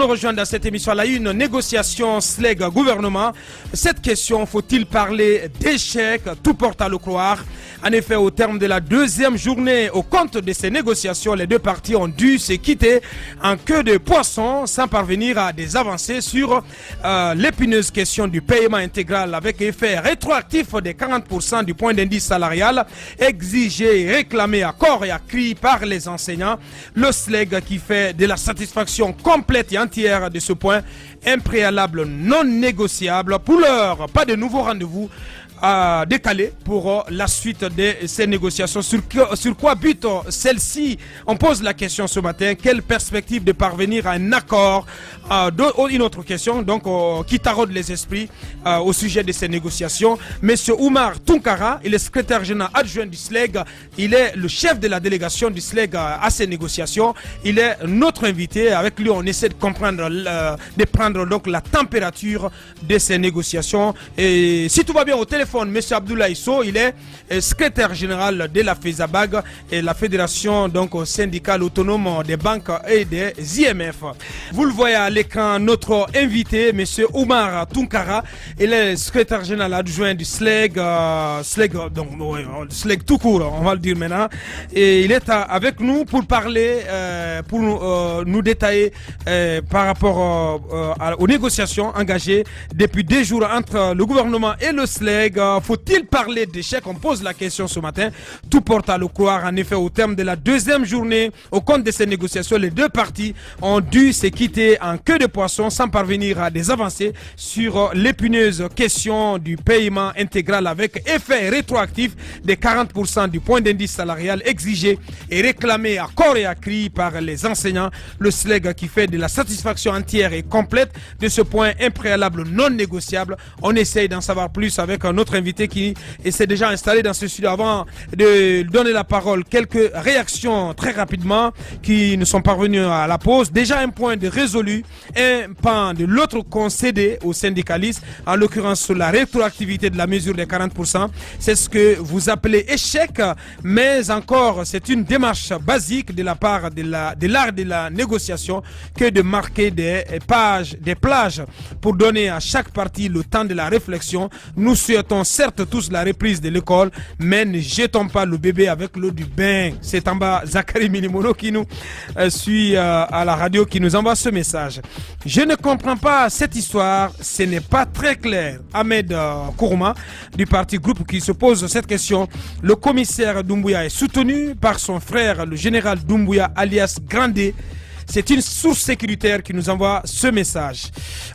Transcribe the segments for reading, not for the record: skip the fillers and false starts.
nous rejoindre dans cette émission à la une, négociation SLEG-gouvernement. Cette question, faut-il parler d'échec? Tout porte à le croire. En effet, au terme de la deuxième journée, au compte de ces négociations, les deux parties ont dû se quitter en queue de poisson sans parvenir à des avancées sur l'épineuse question du paiement intégral avec effet rétroactif des 40% du point d'indice salarial exigé et réclamé à corps et à cri par les enseignants. Le SLEG qui fait de la satisfaction complète et entière de ce point, un préalable non négociable. Pour l'heure, pas de nouveau rendez-vous à décaler pour la suite de ces négociations. Sur quoi bute celle-ci? On pose la question ce matin. Quelle perspective de parvenir à un accord? Une autre question donc qui taraude les esprits au sujet de ces négociations. Monsieur Oumar Tounkara, il est secrétaire général adjoint du SLEG. Il est le chef de la délégation du SLEG à ces négociations. Il est notre invité. Avec lui, on essaie de comprendre, de prendre donc la température de ces négociations. Et si tout va bien au téléphone, Monsieur Abdoulaye Sow, il est secrétaire général de la FESABAG et la fédération donc syndicale autonome des banques et des IMF. Vous le voyez à l'écran, notre invité, Monsieur Oumar Tounkara, il est secrétaire général adjoint du SLEG, SLEG tout court, on va le dire maintenant. Et il est avec nous pour parler, pour nous détailler par rapport aux négociations engagées depuis 2 jours entre le gouvernement et le SLEG. Faut-il parler d'échec? On pose la question ce matin. Tout porte à le croire. En effet, au terme de la deuxième journée, au compte de ces négociations, les deux parties ont dû se quitter en queue de poisson sans parvenir à des avancées sur l'épineuse question du paiement intégral avec effet rétroactif des 40% du point d'indice salarial exigé et réclamé à corps et à cri par les enseignants. Le SLEG qui fait de la satisfaction entière et complète de ce point impréalable non négociable. On essaye d'en savoir plus avec notre invité qui s'est déjà installé dans ce studio. Avant de donner la parole, quelques réactions très rapidement qui nous sont parvenues à la pause. Déjà un point de résolu, un pan de l'autre concédé aux syndicalistes, en l'occurrence sur la rétroactivité de la mesure des 40%. C'est ce que vous appelez échec, mais encore c'est une démarche basique de la part de l'art de la négociation que de marquer des plages pour donner à chaque partie le temps de la réflexion. Nous souhaitons certes tous la reprise de l'école, mais ne jetons pas le bébé avec l'eau du bain. C'est en bas Zachary Minimono qui nous suit à la radio, qui nous envoie ce message. Je ne comprends pas cette histoire, ce n'est pas très clair. Ahmed Kourma du parti groupe qui se pose cette question. Le commissaire Doumbouya est soutenu par son frère, le général Doumbouya alias Grandé. C'est une source sécuritaire qui nous envoie ce message.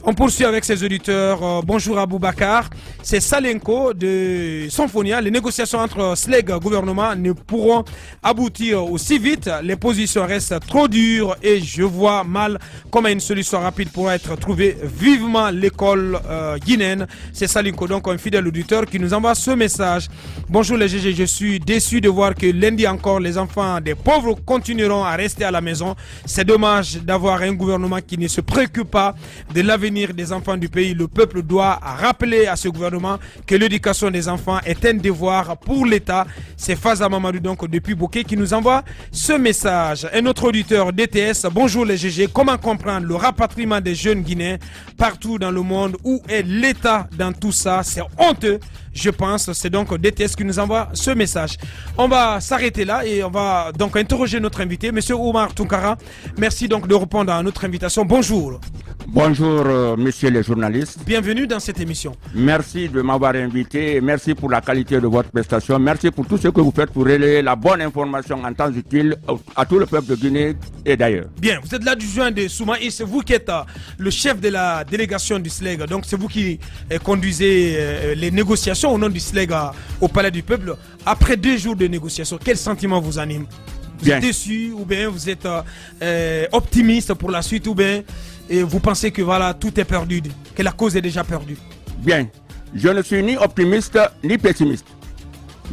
On poursuit avec ses auditeurs. Bonjour Aboubakar. C'est Salenko de Symphonia. Les négociations entre SLEG et gouvernement ne pourront aboutir aussi vite. Les positions restent trop dures et je vois mal comment une solution rapide pourra être trouvée. Vivement l'école guinéenne. C'est Salenko, donc un fidèle auditeur qui nous envoie ce message. Bonjour les GG, je suis déçu de voir que lundi encore les enfants des pauvres continueront à rester à la maison. C'est dommage d'avoir un gouvernement qui ne se préoccupe pas de l'avenir des enfants du pays. Le peuple doit rappeler à ce gouvernement que l'éducation des enfants est un devoir pour l'État. C'est Faza Mamadou donc depuis Bokeh qui nous envoie ce message. Un autre auditeur DTS, bonjour les GG, comment comprendre le rapatriement des jeunes Guinéens partout dans le monde? Où est l'État dans tout ça? C'est honteux, je pense. C'est donc DTS qui nous envoie ce message. On va s'arrêter là et on va donc interroger notre invité, Monsieur Oumar Tounkara. Merci donc de répondre à notre invitation. Bonjour. Bonjour, messieurs les journalistes. Bienvenue dans cette émission. Merci de m'avoir invité. Merci pour la qualité de votre prestation. Merci pour tout ce que vous faites pour relayer la bonne information en temps utile à tout le peuple de Guinée et d'ailleurs. Bien, vous êtes l'adjoint de Souma et c'est vous qui êtes le chef de la délégation du SLEG. Donc c'est vous qui conduisez les négociations au nom du SLEG au Palais du Peuple. Après 2 jours de négociations, quel sentiment vous anime? Vous êtes déçu ou bien vous êtes optimiste pour la suite ou bien et vous pensez que voilà, tout est perdu, que la cause est déjà perdue? Bien, je ne suis ni optimiste ni pessimiste.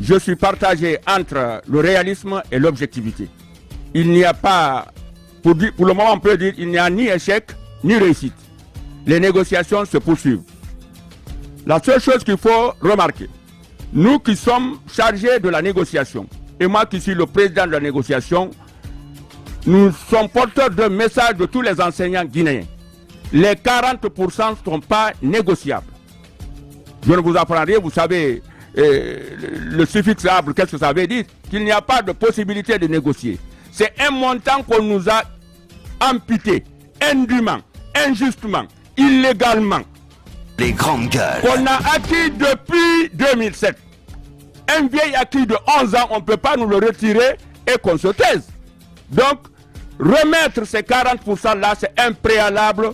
Je suis partagé entre le réalisme et l'objectivité. Il n'y a pas, pour le moment on peut dire, il n'y a ni échec ni réussite. Les négociations se poursuivent. La seule chose qu'il faut remarquer, nous qui sommes chargés de la négociation, et moi qui suis le président de la négociation, nous sommes porteurs d'un message de tous les enseignants guinéens. Les 40% ne sont pas négociables. Je ne vous apprends rien, vous savez, le suffixe able, qu'est-ce que ça veut dire? Qu'il n'y a pas de possibilité de négocier. C'est un montant qu'on nous a amputé, indûment, injustement, illégalement. Les grandes gueules. Qu'on a acquis depuis 2007. Un vieil acquis de 11 ans, on ne peut pas nous le retirer et qu'on se taise. Donc, remettre ces 40% là, c'est un préalable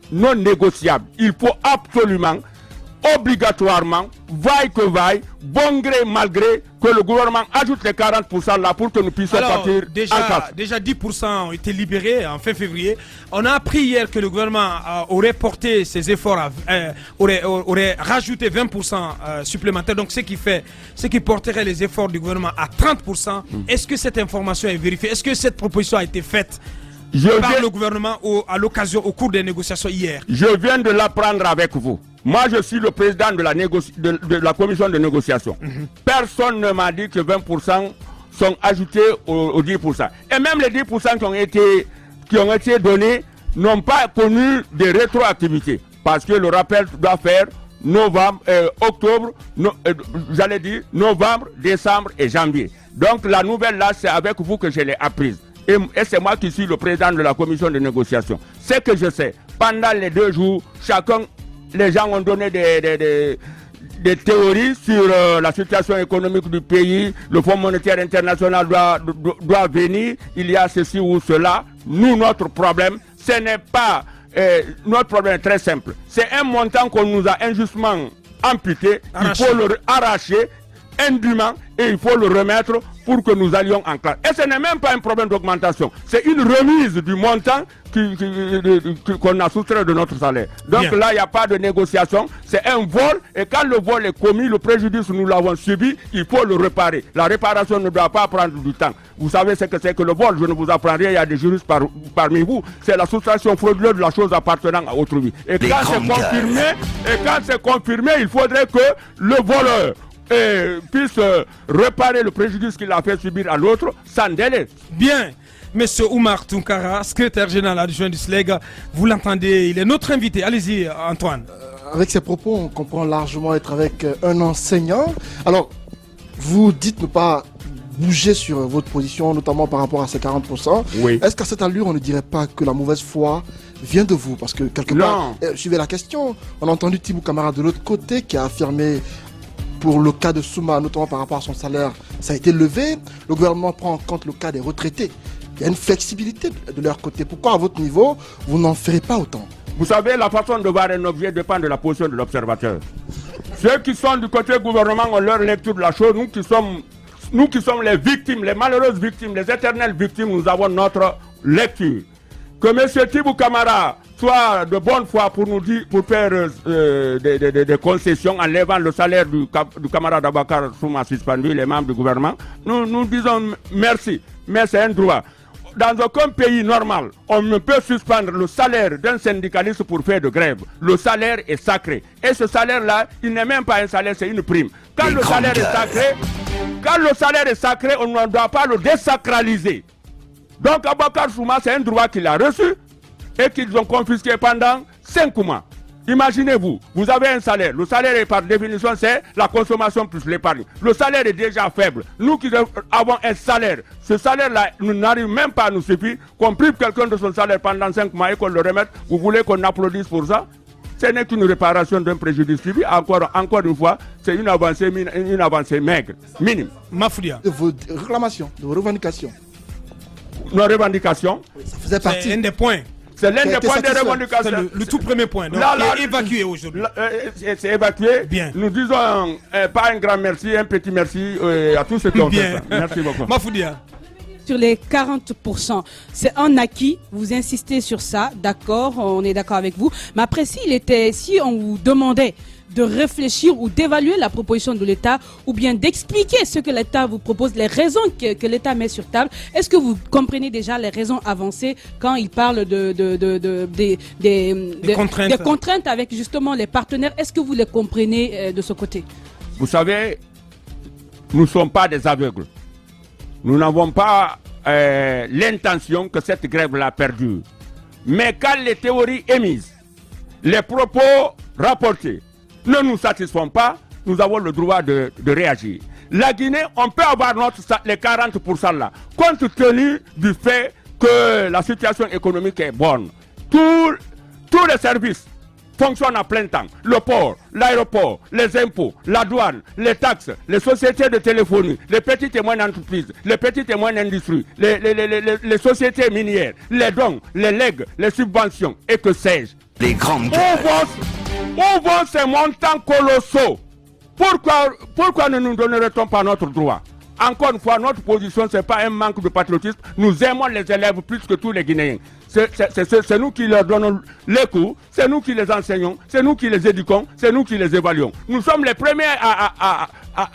non négociable. Il faut absolument, obligatoirement, vaille que vaille, bon gré, mal gré, que le gouvernement ajoute les 40% là pour que nous puissions partir en casse. Déjà 10% ont été libérés en fin février. On a appris hier que le gouvernement aurait porté ses efforts, aurait rajouté 20% supplémentaires. Donc ce qui porterait les efforts du gouvernement à 30%. Est-ce que cette information est vérifiée? Est-ce que cette proposition a été faite par le gouvernement à l'occasion, au cours des négociations hier? Je viens de l'apprendre avec vous. Moi, je suis le président de la commission de négociation. Personne ne m'a dit que 20% sont ajoutés aux 10%. Et même les 10% qui ont été donnés n'ont pas connu de rétroactivité. Parce que le rappel doit faire octobre, novembre, décembre et janvier. Donc la nouvelle là, c'est avec vous que je l'ai apprise. Et c'est moi qui suis le président de la commission de négociation. C'est que je sais, pendant les 2 jours, les gens ont donné des théories sur la situation économique du pays. Le Fonds monétaire international doit venir. Il y a ceci ou cela. Nous, notre problème, ce n'est pas... notre problème est très simple. C'est un montant qu'on nous a injustement amputé. Il faut le arracher indûment et il faut le remettre pour que nous allions en classe. Et ce n'est même pas un problème d'augmentation. C'est une remise du montant qu'on a soustrait de notre salaire. Donc là, il n'y a pas de négociation. C'est un vol. Et quand le vol est commis, le préjudice, nous l'avons subi, il faut le réparer. La réparation ne doit pas prendre du temps. Vous savez ce que c'est que le vol. Je ne vous apprends rien. Il y a des juristes parmi vous. C'est la soustraction frauduleuse de la chose appartenant à autrui. Et quand c'est confirmé, il faudrait que le voleur puisse réparer le préjudice qu'il a fait subir à l'autre sans délai. Bien. Monsieur Oumar Tounkara, secrétaire général adjoint du SLEG, vous l'entendez, il est notre invité. Allez-y, Antoine. Avec ces propos, on comprend largement être avec un enseignant. Alors, vous dites ne pas bouger sur votre position, notamment par rapport à ces 40%. Oui. Est-ce qu'à cette allure, on ne dirait pas que la mauvaise foi vient de vous? Parce que quelque part, suivez la question, on a entendu Thibou Camara de l'autre côté qui a affirmé pour le cas de Souma, notamment par rapport à son salaire, ça a été levé. Le gouvernement prend en compte le cas des retraités. Il y a une flexibilité de leur côté. Pourquoi à votre niveau, vous n'en ferez pas autant? Vous savez, la façon de voir un objet dépend de la position de l'observateur. Ceux qui sont du côté gouvernement ont leur lecture de la chose. Nous qui sommes les victimes, les malheureuses victimes, les éternelles victimes, nous avons notre lecture. Que M. Thibou Camara soit de bonne foi pour nous dire, pour faire des concessions en levant le salaire du camarade Abakar Souma suspendu, les membres du gouvernement, nous disons merci, mais c'est un droit. Dans aucun pays normal, on ne peut suspendre le salaire d'un syndicaliste pour faire de grève. Le salaire est sacré. Et ce salaire-là, il n'est même pas un salaire, c'est une prime. Quand le salaire est sacré, on ne doit pas le désacraliser. Donc Abakar Souma, c'est un droit qu'il a reçu et qu'ils ont confisqué pendant 5 mois. Imaginez-vous, vous avez un salaire. Le salaire est par définition, c'est la consommation plus l'épargne. Le salaire est déjà faible. Nous qui avons un salaire, ce salaire-là n'arrive même pas à nous suffire. Qu'on prive quelqu'un de son salaire pendant 5 mois et qu'on le remette, vous voulez qu'on applaudisse pour ça? Ce n'est qu'une réparation d'un préjudice subi. Encore une fois, c'est une avancée maigre, minime. Mafoudia. De vos réclamations, de vos revendications. Nos revendications. Ça faisait partie. C'est un des points. C'est l'un des points de revendication. C'est le tout premier point. Donc, il est évacué aujourd'hui. C'est évacué. Bien. Nous disons pas un grand merci, un petit merci à tous ceux qui ont fait ça. Merci beaucoup. Mafoudia. Sur les 40%, c'est un acquis, vous insistez sur ça, d'accord, on est d'accord avec vous. Mais après, si on vous demandait de réfléchir ou d'évaluer la proposition de l'État ou bien d'expliquer ce que l'État vous propose, les raisons que l'État met sur table, est-ce que vous comprenez déjà les raisons avancées quand il parle des contraintes avec justement les partenaires? Est-ce que vous les comprenez de ce côté? Vous savez, nous ne sommes pas des aveugles. Nous n'avons pas l'intention que cette grève-là perdure. Mais quand les théories émises les propos rapportés ne nous satisfont pas, nous avons le droit de réagir. La Guinée, on peut avoir les 40% là, compte tenu du fait que la situation économique est bonne. Tous les services fonctionnent à plein temps. Le port, l'aéroport, les impôts, la douane, les taxes, les sociétés de téléphonie, les petites et moyennes entreprises, les petites et moyennes industries, les sociétés minières, les dons, les legs, les subventions et que sais-je. Les grandes gueules. Où vont ces montants colossaux? Pourquoi ne nous donnerait-on pas notre droit? Encore une fois, notre position, ce n'est pas un manque de patriotisme. Nous aimons les élèves plus que tous les Guinéens. C'est nous qui leur donnons les cours, c'est nous qui les enseignons, c'est nous qui les éduquons, c'est nous qui les évaluons. Nous sommes les premiers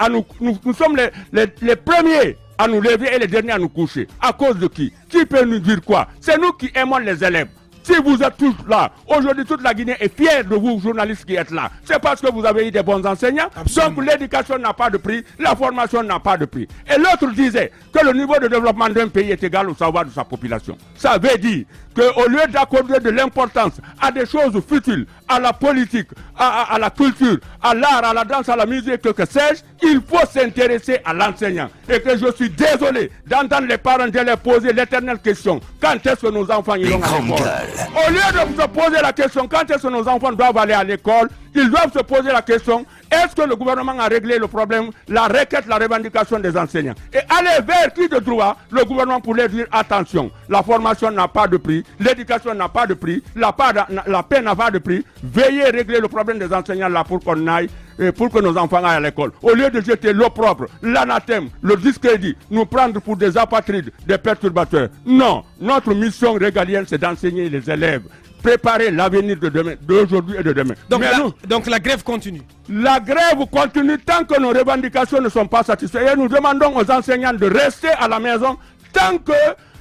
nous sommes les premiers à nous lever et les derniers à nous coucher. À cause de qui? Qui peut nous dire quoi? C'est nous qui aimons les élèves. Si vous êtes tous là, aujourd'hui toute la Guinée est fière de vous, journalistes qui êtes là. C'est parce que vous avez eu des bons enseignants. Absolument. Donc l'éducation n'a pas de prix, la formation n'a pas de prix. Et l'autre disait que le niveau de développement d'un pays est égal au savoir de sa population. Ça veut dire qu'au lieu d'accorder de l'importance à des choses futiles, à la politique, à la culture, à l'art, à la danse, à la musique, que sais-je, il faut s'intéresser à l'enseignant. Et que je suis désolé d'entendre les parents de leur poser l'éternelle question: quand est-ce que nos enfants iront à l'école? Au lieu de se poser la question quand est-ce que nos enfants doivent aller à l'école, ils doivent se poser la question: est-ce que le gouvernement a réglé le problème, la requête, la revendication des enseignants? Et aller vers qui de droit le gouvernement pourrait dire: attention, la formation n'a pas de prix, l'éducation n'a pas de prix, la paix n'a pas de prix, veuillez régler le problème des enseignants là pour qu'on aille, pour que nos enfants aillent à l'école. Au lieu de jeter l'opprobre, l'anathème, le discrédit, nous prendre pour des apatrides, des perturbateurs. Non, notre mission régalienne, c'est d'enseigner les élèves, préparer l'avenir de demain, d'aujourd'hui et de demain. Donc la grève continue. La grève continue tant que nos revendications ne sont pas satisfaites. Et nous demandons aux enseignants de rester à la maison tant que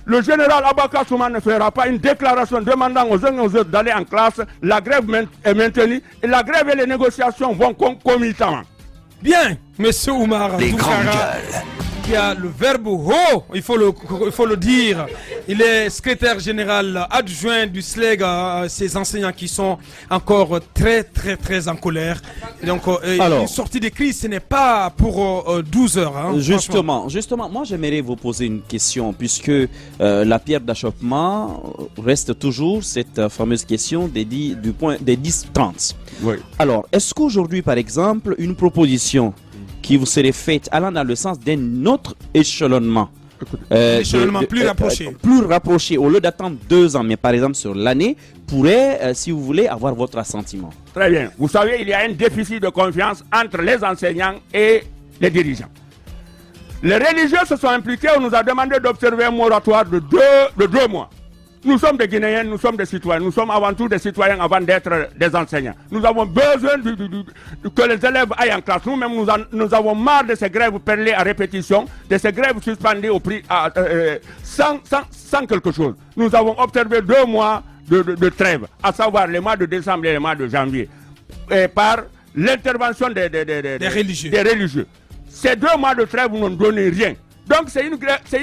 le général Abaka Souma ne fera pas une déclaration demandant aux uns et aux autres d'aller en classe. La grève est maintenue et la grève et les négociations vont concomitamment. Bien, monsieur Oumar Les grandes Tounkara, gueules. qui a le verbe haut, il faut le dire. Il est secrétaire général adjoint du SLEG, ces enseignants qui sont encore très en colère. Et donc, une sortie de crise, ce n'est pas pour 12 heures. Hein, justement, moi j'aimerais vous poser une question, puisque la pierre d'achoppement reste toujours cette fameuse question des 10-30. Oui. Alors, est-ce qu'aujourd'hui, par exemple, une proposition qui vous serait faite allant dans le sens d'un autre échelonnement, plus rapproché. Plus rapproché, au lieu d'attendre 2 ans, mais par exemple sur l'année, pourrait, si vous voulez, avoir votre assentiment? Très bien. Vous savez, il y a un déficit de confiance entre les enseignants et les dirigeants. Les religieux se sont impliqués, on nous a demandé d'observer un moratoire de 2 mois. Nous sommes des Guinéens, nous sommes des citoyens, nous sommes avant tout des citoyens avant d'être des enseignants. Nous avons besoin que les élèves aillent en classe. Nous-mêmes, nous avons marre de ces grèves perlées à répétition, de ces grèves suspendues au prix sans quelque chose. Nous avons observé 2 mois de trêve, à savoir les mois de décembre et les mois de janvier, par l'intervention des religieux. Ces 2 mois de trêve n'ont donné rien. Donc c'est une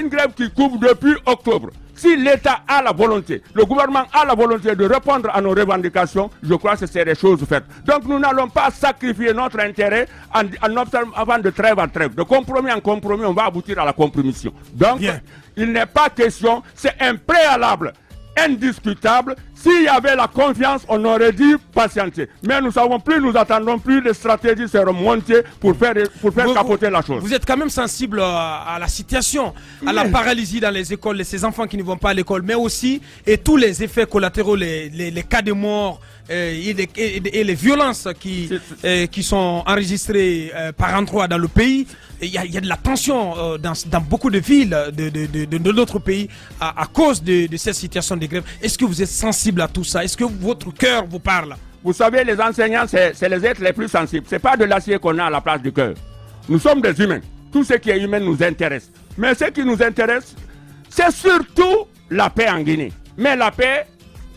grève qui couvre depuis octobre. Si l'État a la volonté, le gouvernement a la volonté de répondre à nos revendications, je crois que c'est des choses faites. Donc nous n'allons pas sacrifier notre intérêt en observant de trêve en trêve. De compromis en compromis, on va aboutir à la compromission. Donc il n'est pas question, c'est un préalable indiscutable. S'il y avait la confiance, on aurait dû patienter. Mais nous savons plus, nous attendons plus, les stratégies seront montées pour faire capoter la chose. Vous êtes quand même sensible à la situation, à la paralysie dans les écoles, ces enfants qui ne vont pas à l'école, mais aussi et tous les effets collatéraux, les cas de mort et les violences qui sont enregistrées par endroits dans le pays. Il y a de la tension dans beaucoup de villes de notre pays à cause de cette situation de grève. Est-ce que vous êtes sensible à tout ça? Est-ce que votre cœur vous parle? Vous savez, les enseignants, c'est les êtres les plus sensibles. Ce n'est pas de l'acier qu'on a à la place du cœur. Nous sommes des humains. Tout ce qui est humain nous intéresse. Mais ce qui nous intéresse, c'est surtout la paix en Guinée. Mais la paix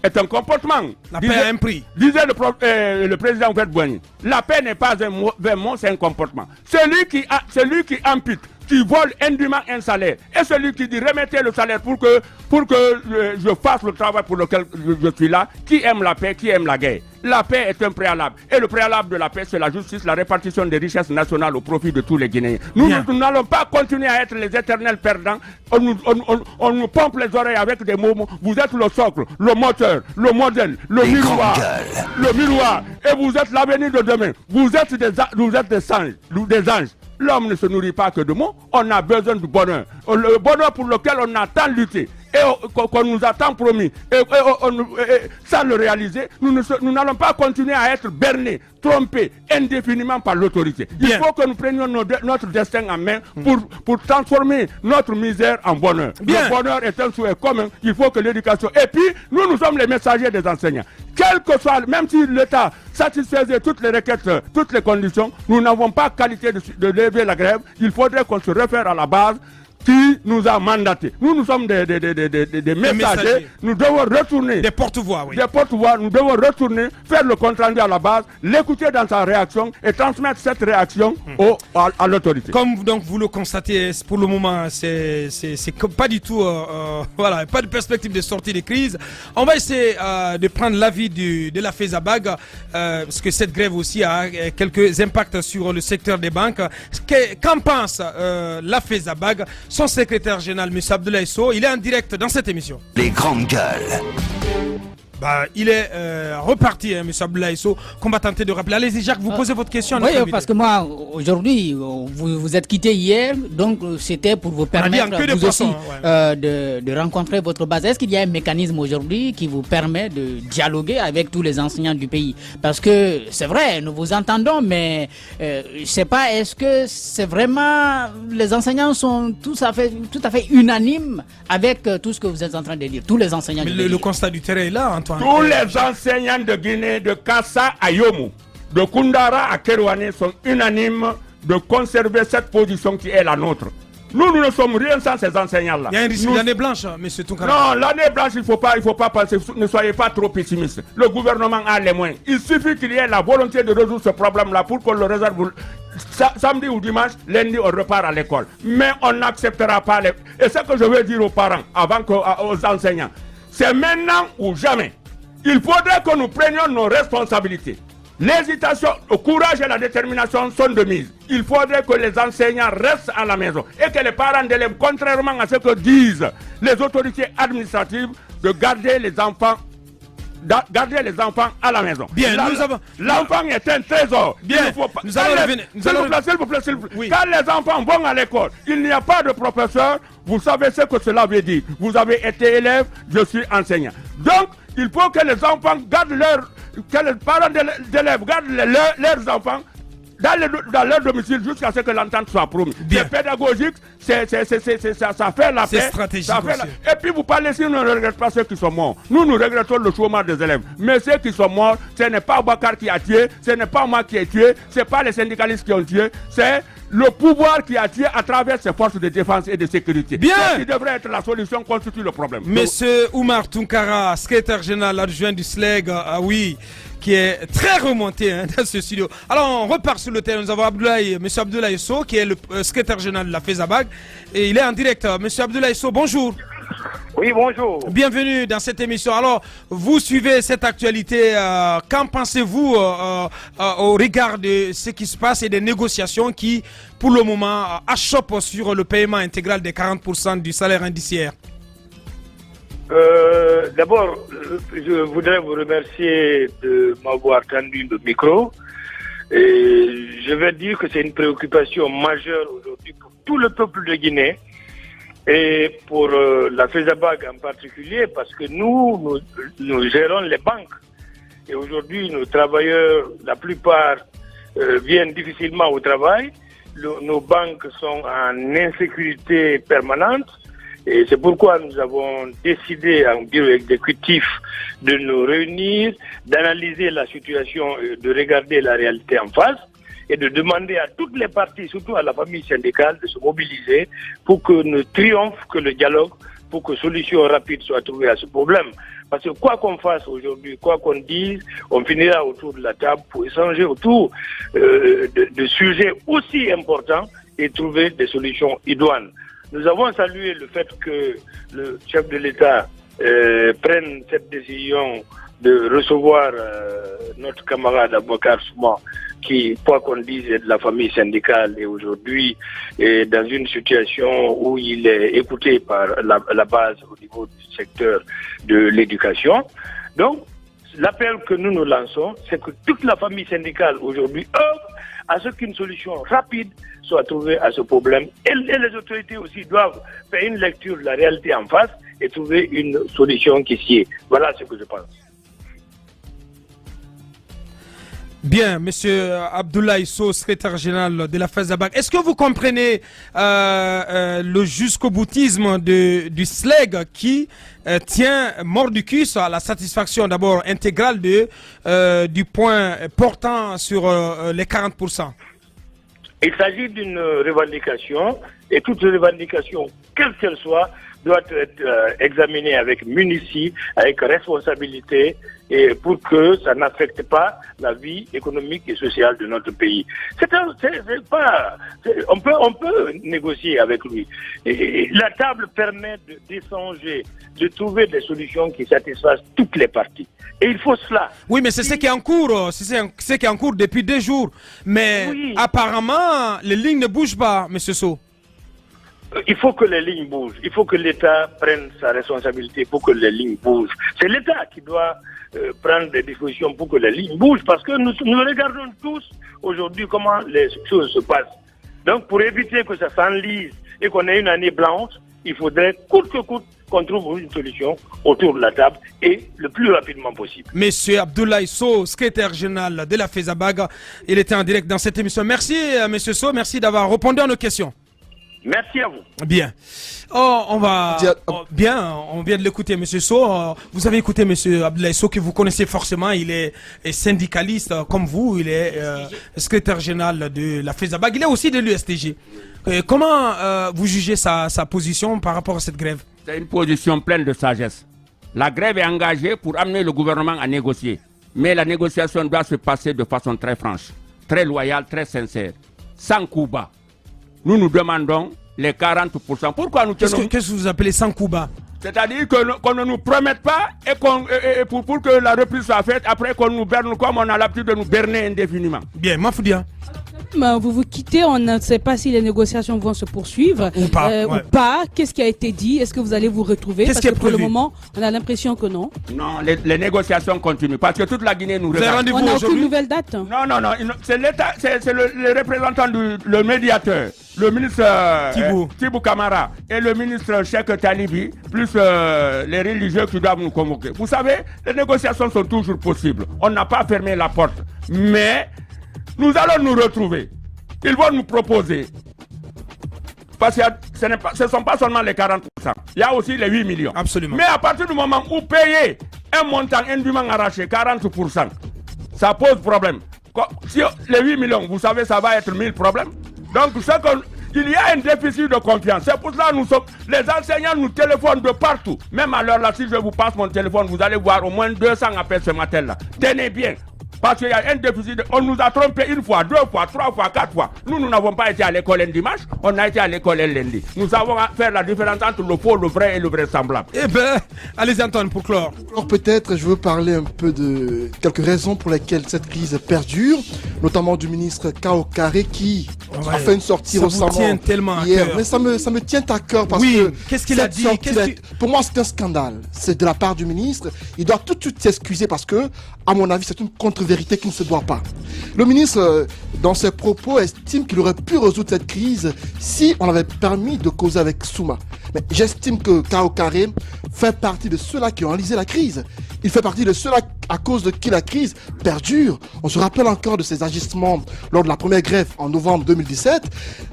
est un comportement. La paix a un prix. Disait le président Oufette-Boigny. La paix n'est pas un mot, c'est un comportement. Celui qui ampute, qui vole indûment un salaire, et celui qui dit remettez le salaire pour que je fasse le travail pour lequel je suis là, qui aime la paix, qui aime la guerre. La paix est un préalable. Et le préalable de la paix, c'est la justice, la répartition des richesses nationales au profit de tous les Guinéens. Nous n'allons pas continuer à être les éternels perdants. On nous pompe les oreilles avec des mots. Vous êtes le socle, le moteur, le modèle, le miroir. Et vous êtes l'avenir de demain. Vous êtes des anges. L'homme ne se nourrit pas que de mots. On a besoin du bonheur. Le bonheur pour lequel on a tant lutté. Et qu'on nous a tant promis, et sans le réaliser, nous n'allons pas continuer à être bernés, trompés indéfiniment par l'autorité. Il faut que nous prenions notre destin en main pour transformer notre misère en bonheur. Le bonheur est un souhait commun, il faut que l'éducation... Et puis, nous sommes les messagers des enseignants. Quel que soit, même si l'État satisfaisait toutes les requêtes, toutes les conditions, nous n'avons pas qualité de lever la grève. Il faudrait qu'on se réfère à la base qui nous a mandatés. Nous sommes des messagers. Nous devons retourner. Des porte-voix, oui. Des porte-voix. Nous devons retourner, faire le compte rendu à la base, l'écouter dans sa réaction et transmettre cette réaction à l'autorité. Comme donc vous le constatez, pour le moment, c'est pas du tout, voilà, pas de perspective de sortie de crise. On va essayer de prendre l'avis de la FESABAG, parce que cette grève aussi a quelques impacts sur le secteur des banques. Qu'en pense la FESABAG? Son secrétaire général, M. Abdoulaye Sow, il est en direct dans cette émission. Les grandes gueules. Il est reparti, hein, M. Abdoulaye Sow, qu'on va tenter de rappeler. Allez-y, Jacques, vous posez votre question. Oui, parce que moi, aujourd'hui, vous êtes quitté hier, donc c'était pour vous permettre vous aussi de rencontrer votre base. Est-ce qu'il y a un mécanisme aujourd'hui qui vous permet de dialoguer avec tous les enseignants du pays? Parce que c'est vrai, nous vous entendons, mais je ne sais pas, est-ce que c'est vraiment... Les enseignants sont tout à fait unanimes avec tout ce que vous êtes en train de dire, tous les enseignants du pays. Le constat du terrain est là, Antoine. Tous les enseignants de Guinée, de Kassa à Yomu, de Koundara à Kerouane sont unanimes de conserver cette position qui est la nôtre. Nous ne sommes rien sans ces enseignants-là. Il y a un risque d'année blanche, M. Tounkara. Non, l'année blanche, il ne faut pas penser. Ne soyez pas trop pessimiste. Le gouvernement a les moyens. Il suffit qu'il y ait la volonté de résoudre ce problème-là pour qu'on le réserve. Samedi ou dimanche, lundi, on repart à l'école. Mais on n'acceptera pas les... Et ce que je veux dire aux parents, aux enseignants, c'est maintenant ou jamais. Il faudrait que nous prenions nos responsabilités. L'hésitation, le courage et la détermination sont de mise. Il faudrait que les enseignants restent à la maison et que les parents d'élèves, contrairement à ce que disent les autorités administratives, de garder les enfants à la maison. Bien, l'enfant est un trésor. Bien, il faut pas... nous allons revenir. S'il vous plaît. Oui. Quand les enfants vont à l'école, il n'y a pas de professeur. Vous savez ce que cela veut dire. Vous avez été élève, je suis enseignant. Donc, il faut que les enfants gardent que les parents d'élèves gardent leurs enfants dans leur domicile jusqu'à ce que l'entente soit promise. C'est pédagogique, ça fait la paix. Stratégique Et puis vous parlez si nous ne regrettons pas ceux qui sont morts. Nous regrettons le chômage des élèves. Mais ceux qui sont morts, ce n'est pas Bakar qui a tué, ce n'est pas moi qui ai tué, ce n'est pas les syndicalistes qui ont tué, c'est le pouvoir qui a tué à travers ses forces de défense et de sécurité. Ce qui devrait être la solution constitue le problème. Monsieur Oumar Tounkara, secrétaire général adjoint du SLEG, qui est très remonté dans ce studio. Alors on repart sur le terrain. Nous avons M. Abdoulaye Sow, qui est le secrétaire général de la FESABAG. Et il est en direct. M. Abdoulaye Sow, bonjour. Oui, bonjour. Bienvenue dans cette émission. Alors, vous suivez cette actualité. Qu'en pensez-vous au regard de ce qui se passe et des négociations qui, pour le moment, achoppent sur le paiement intégral des 40% du salaire indiciaire? D'abord, je voudrais vous remercier de m'avoir tendu le micro. Et je vais dire que c'est une préoccupation majeure aujourd'hui pour tout le peuple de Guinée et pour la FESABAG en particulier, parce que nous gérons les banques. Et aujourd'hui, nos travailleurs, la plupart viennent difficilement au travail. Nos banques sont en insécurité permanente. Et c'est pourquoi nous avons décidé en bureau exécutif de nous réunir, d'analyser la situation, de regarder la réalité en face et de demander à toutes les parties, surtout à la famille syndicale, de se mobiliser pour que nous triomphe, que le dialogue, pour que solution rapide soit trouvée à ce problème. Parce que quoi qu'on fasse aujourd'hui, quoi qu'on dise, on finira autour de la table pour échanger autour de sujets aussi importants et trouver des solutions idoines. Nous avons salué le fait que le chef de l'État prenne cette décision de recevoir notre camarade Aboubacar Souma, qui, quoi qu'on dise, est de la famille syndicale et aujourd'hui est dans une situation où il est écouté par la base au niveau du secteur de l'éducation. Donc, l'appel que nous lançons, c'est que toute la famille syndicale aujourd'hui œuvre à ce qu'une solution rapide soit trouvée à ce problème. Et les autorités aussi doivent faire une lecture de la réalité en face et trouver une solution qui s'y est. Voilà ce que je pense. Bien, Monsieur Abdoulaye Sow, secrétaire général de la FESABAC, est-ce que vous comprenez le jusqu'au boutisme du SLEG qui tient mordicus à la satisfaction d'abord intégrale du point portant sur les 40%? Il s'agit d'une revendication et toute revendication, quelle qu'elle soit, doit être examinée avec munitie, avec responsabilité, et pour que ça n'affecte pas la vie économique et sociale de notre pays. On peut négocier avec lui. Et la table permet d'échanger, de trouver des solutions qui satisfassent toutes les parties. Et il faut cela. Oui, mais c'est ce qui est en cours, c'est ce qui est en cours depuis 2 jours. Mais oui, apparemment, les lignes ne bougent pas, M. Sow. Il faut que les lignes bougent. Il faut que l'État prenne sa responsabilité pour que les lignes bougent. C'est l'État qui doit prendre des dispositions pour que les lignes bougent, parce que nous regardons tous aujourd'hui comment les choses se passent. Donc, pour éviter que ça s'enlise et qu'on ait une année blanche, il faudrait coûte que coûte qu'on trouve une solution autour de la table et le plus rapidement possible. Monsieur Abdoulaye Sow, secrétaire général de la FESABAC, il était en direct dans cette émission. Merci, Monsieur Sow, merci d'avoir répondu à nos questions. Merci à vous. Bien. On vient de l'écouter, Monsieur Sow. Vous avez écouté Monsieur Abdoulaye Sow, que vous connaissez forcément. Il est syndicaliste comme vous. Il est secrétaire général de la FESABAC. Il est aussi de l'USTG. Comment vous jugez sa position par rapport à cette grève? C'est une position pleine de sagesse. La grève est engagée pour amener le gouvernement à négocier. Mais la négociation doit se passer de façon très franche, très loyale, très sincère, sans coup bas. Nous nous demandons les 40%. Pourquoi nous tenons... Qu'est-ce que vous appelez sans coup bas? C'est-à-dire qu'on ne nous promette pas et pour que la reprise soit faite, après qu'on nous berne comme on a l'habitude de nous berner indéfiniment. Bien, Mafoudia. Vous vous quittez, on ne sait pas si les négociations vont se poursuivre ou pas. Qu'est-ce qui a été dit? Est-ce que vous allez vous retrouver? Parce que pour le moment, on a l'impression que non. Non, les négociations continuent parce que toute la Guinée nous regarde. On n'a aucune nouvelle date? Non, c'est l'État, c'est le représentant le médiateur, le ministre Tibou Kamara et le ministre Cheikh Talibi, plus les religieux qui doivent nous convoquer. Vous savez, les négociations sont toujours possibles. On n'a pas fermé la porte, mais nous allons nous retrouver. Ils vont nous proposer. Parce que ce ne sont pas seulement les 40%. Il y a aussi les 8 millions. Absolument. Mais à partir du moment où payer un montant indûment arraché, 40%, ça pose problème. Si les 8 millions, vous savez, ça va être 1000 problèmes. Donc, il y a un déficit de confiance. C'est pour cela que les enseignants nous téléphonent de partout. Même à l'heure là, si je vous passe mon téléphone, vous allez voir au moins 200 appels ce matin-là. Tenez bien. Parce qu'il y a un déficit. On nous a trompé 1 fois, 2 fois, 3 fois, 4 fois. Nous n'avons pas été à l'école un dimanche, on a été à l'école un lundi. Nous avons à faire la différence entre le faux, le vrai et le vraisemblable. Eh bien, allez Antoine pour clore. Alors peut-être, je veux parler un peu de quelques raisons pour lesquelles cette crise perdure, notamment du ministre Kao Kare qui a fait une sortie récemment hier. Mais ça me tient à cœur parce que qu'est-ce qu'il a dit? Pour moi, c'est un scandale. C'est de la part du ministre. Il doit tout de suite s'excuser parce que, à mon avis, c'est une contre-vérité qui ne se doit pas. Le ministre, dans ses propos, estime qu'il aurait pu résoudre cette crise si on avait permis de causer avec Souma. Mais j'estime que Kao Kare fait partie de ceux-là qui ont enlisé la crise. Il fait partie de ceux-là à cause de qui la crise perdure. On se rappelle encore de ses agissements lors de la première grève en novembre 2017.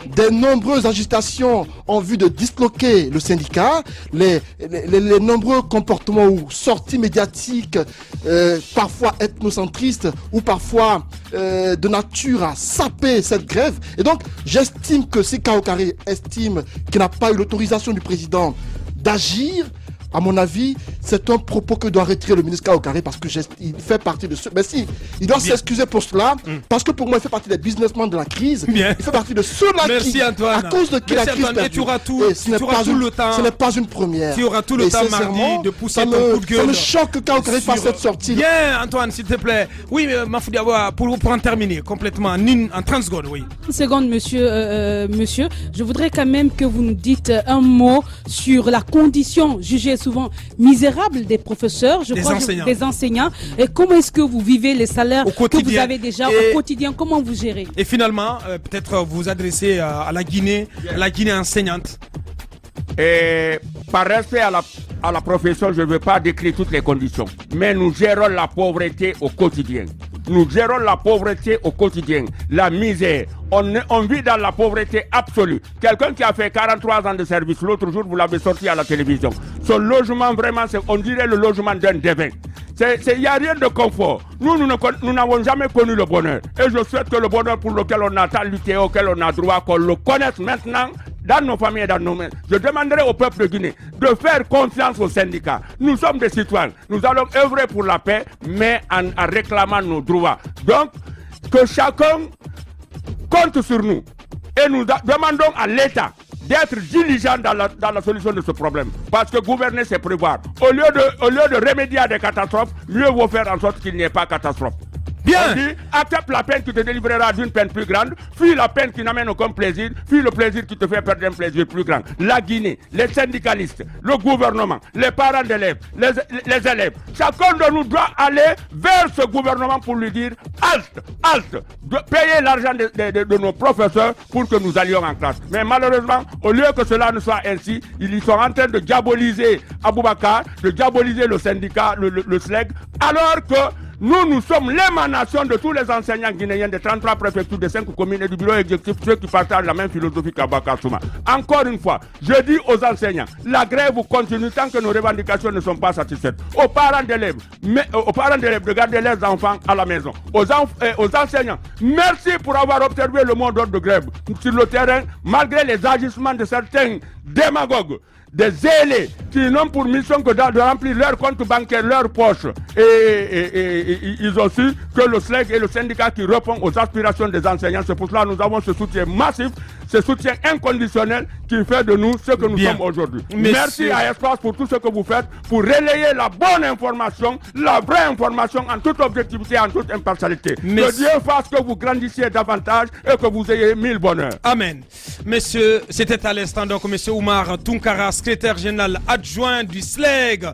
Des nombreuses agitations en vue de disloquer le syndicat. Les nombreux comportements ou sorties médiatiques, parfois ethnocentristes ou parfois de nature à saper cette grève. Et donc, j'estime que si Kao Kare estime qu'il n'a pas eu l'autorisation du président d'agir, à mon avis, c'est un propos que doit retirer le ministre Kaokari parce que il fait partie de ceux. Mais si, il doit s'excuser pour cela parce que pour moi, il fait partie des businessmen de la crise. Bien. Il fait partie de ceux-là qui, Antoine. à cause de qui la crise Antoine, et tu auras tout, ce n'est pas, ce n'est pas une première. Tu auras tout le temps mardi de pousser ton coup de gueule. Ça me choque que Kaokari fasse cette sortie. Bien, Antoine, s'il te plaît. Oui, Mafoudi Awa, pour en terminer complètement, en 30 secondes, oui. 30 secondes, monsieur. Je voudrais quand même que vous nous dites un mot sur la condition jugée souvent misérable des professeurs, des enseignants. Et comment est-ce que vous vivez les salaires que vous avez déjà au quotidien? Comment vous gérez? Et finalement, peut-être vous adresser à la Guinée enseignante. Et par respect à la profession, je ne veux pas décrire toutes les conditions. Mais nous gérons la pauvreté au quotidien. Nous gérons la pauvreté au quotidien, la misère. On vit dans la pauvreté absolue. Quelqu'un qui a fait 43 ans de service, l'autre jour, vous l'avez sorti à la télévision. Son logement, vraiment, on dirait le logement d'un dévin. Il n'y a rien de confort. Nous n'avons jamais connu le bonheur. Et je souhaite que le bonheur pour lequel on a tant lutté, auquel on a droit, qu'on le connaisse maintenant dans nos familles et dans nos mains. Je demanderai au peuple de Guinée de faire confiance aux syndicats. Nous sommes des citoyens. Nous allons œuvrer pour la paix, mais en réclamant nos droits. Donc, que chacun compte sur nous. Et nous demandons à l'État d'être diligent dans la solution de ce problème. Parce que gouverner, c'est prévoir. Au lieu de remédier à des catastrophes, mieux vaut faire en sorte qu'il n'y ait pas de catastrophe. Bien. On dit, accepte la peine qui te délivrera d'une peine plus grande, fuis la peine qui n'amène aucun plaisir, fuis le plaisir qui te fait perdre un plaisir plus grand. La Guinée, les syndicalistes, le gouvernement, les parents d'élèves, les élèves, chacun de nous doit aller vers ce gouvernement pour lui dire halte, payer l'argent de nos professeurs pour que nous allions en classe. Mais malheureusement, au lieu que cela ne soit ainsi, ils sont en train de diaboliser Aboubakar, de diaboliser le syndicat, le SLEG, alors que nous sommes l'émanation de tous les enseignants guinéens des 33 préfectures, des 5 communes et du bureau exécutif, ceux qui partagent la même philosophie qu'Abakar Souma. Encore une fois, je dis aux enseignants, la grève continue tant que nos revendications ne sont pas satisfaites. Aux parents d'élèves de garder leurs enfants à la maison. Aux enseignants, merci pour avoir observé le mot d'ordre de grève sur le terrain, malgré les agissements de certains démagogues, des zélés qui n'ont pour mission que de remplir leur compte bancaire, leur poche. Et ils ont su que le SLEG est le syndicat qui répond aux aspirations des enseignants. C'est pour cela que nous avons ce soutien massif, ce soutien inconditionnel qui fait de nous ce que nous sommes aujourd'hui. Merci à Espace pour tout ce que vous faites, pour relayer la bonne information, la vraie information en toute objectivité, en toute impartialité. Que Dieu fasse que vous grandissiez davantage et que vous ayez mille bonheurs. Amen. Messieurs, c'était à l'instant donc Monsieur Oumar Tunkara, secrétaire général adjoint du SLEG.